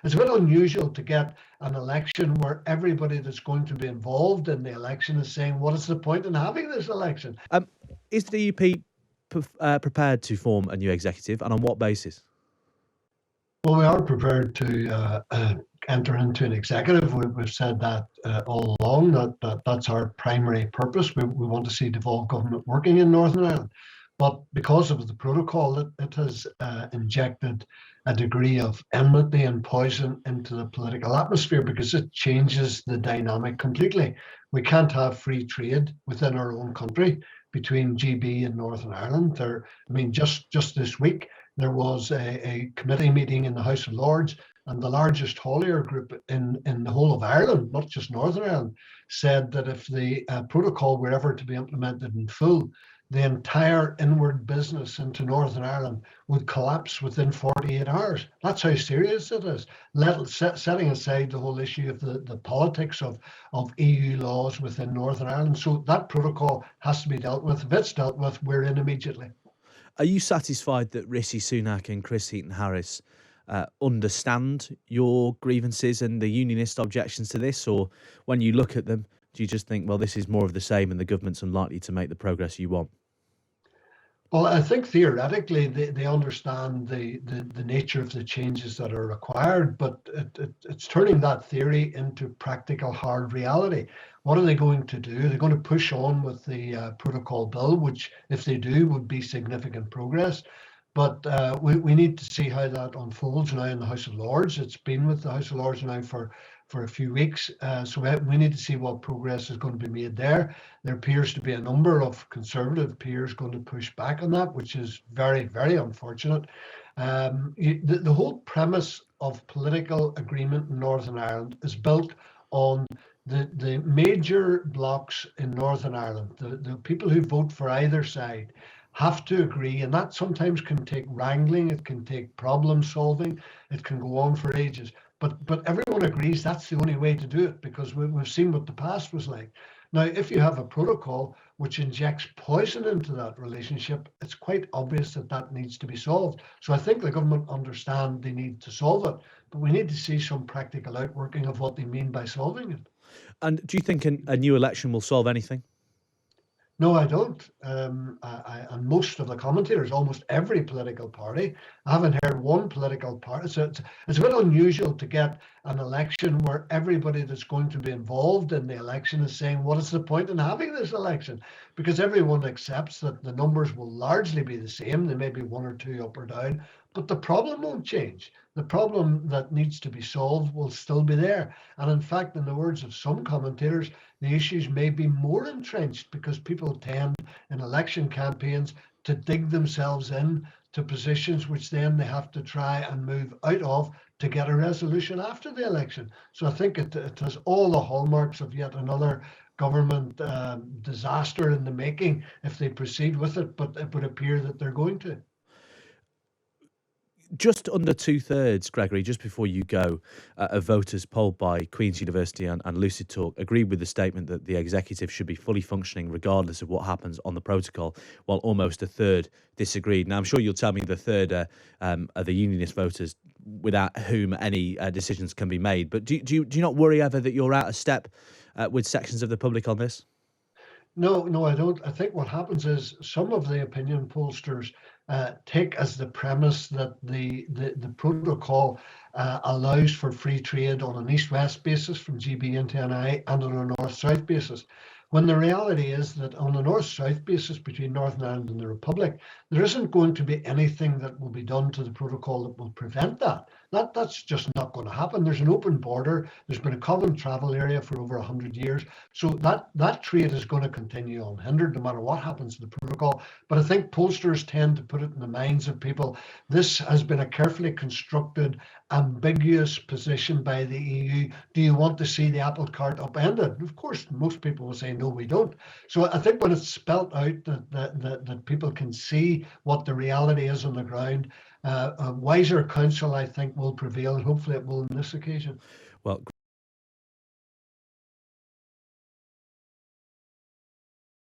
It's a bit unusual to get an election where everybody that's going to be involved in the election is saying, what is the point in having this election? Is the DUP prepared to form a new executive, and on what basis? Well, we are prepared to enter into an executive. We've said that all along, that's our primary purpose. We want to see devolved government working in Northern Ireland. But because of the protocol, it has injected a degree of enmity and poison into the political atmosphere because it changes the dynamic completely. We can't have free trade within our own country between GB and Northern Ireland. Just this week, there was a committee meeting in the House of Lords, and the largest haulier group in the whole of Ireland, not just Northern Ireland, said that if the protocol were ever to be implemented in full, the entire inward business into Northern Ireland would collapse within 48 hours. That's how serious it is. Setting aside the whole issue of the politics of EU laws within Northern Ireland. So that protocol has to be dealt with. If it's dealt with, we're in immediately. Are you satisfied that Rishi Sunak and Chris Heaton-Harris understand your grievances and the unionist objections to this? Or when you look at them, do you just think, well, this is more of the same and the government's unlikely to make the progress you want? Well, I think theoretically they understand the nature of the changes that are required, but it's turning that theory into practical hard reality. What are they going to do? They're going to push on with the protocol bill, which, if they do, would be significant progress. But we need to see how that unfolds now in the House of Lords. It's been with the House of Lords now for a few weeks. So we need to see what progress is going to be made there. There appears to be a number of Conservative peers going to push back on that, which is very, very unfortunate. The whole premise of political agreement in Northern Ireland is built on the major blocs in Northern Ireland, the people who vote for either side, have to agree, and that sometimes can take wrangling, it can take problem solving, it can go on for ages. But everyone agrees that's the only way to do it, because we've seen what the past was like. Now, if you have a protocol which injects poison into that relationship, it's quite obvious that needs to be solved. So I think the government understand they need to solve it, but we need to see some practical outworking of what they mean by solving it. And do you think a new election will solve anything? No, I don't. And most of the commentators, almost every political party, I haven't heard one political party. So it's a bit unusual to get an election where everybody that's going to be involved in the election is saying, what is the point in having this election? Because everyone accepts that the numbers will largely be the same. There may be one or two up or down, but the problem won't change. The problem that needs to be solved will still be there. And in fact, in the words of some commentators, the issues may be more entrenched because people tend in election campaigns to dig themselves in to positions which then they have to try and move out of to get a resolution after the election. So I think it has all the hallmarks of yet another government disaster in the making if they proceed with it, but it would appear that they're going to. Just under 2/3, Gregory, just before you go, of voters polled by Queen's University and Lucid Talk agreed with the statement that the executive should be fully functioning regardless of what happens on the protocol, while almost a third disagreed. Now, I'm sure you'll tell me the third are the unionist voters without whom any decisions can be made. But do you not worry ever that you're out of step with sections of the public on this? No, I don't. I think what happens is some of the opinion pollsters take as the premise that the protocol allows for free trade on an east-west basis from GB into NI and on a north-south basis, when the reality is that on a north-south basis between Northern Ireland and the Republic, there isn't going to be anything that will be done to the protocol that will prevent that. That's just not going to happen. There's an open border. There's been a common travel area for over 100 years. So that trade is going to continue unhindered no matter what happens to the protocol. But I think pollsters tend to put it in the minds of people. This has been a carefully constructed, ambiguous position by the EU. Do you want to see the apple cart upended? Of course, most people will say, no, we don't. So I think when it's spelt out that people can see what the reality is on the ground, a wiser counsel, I think, will prevail, and hopefully it will on this occasion. Well,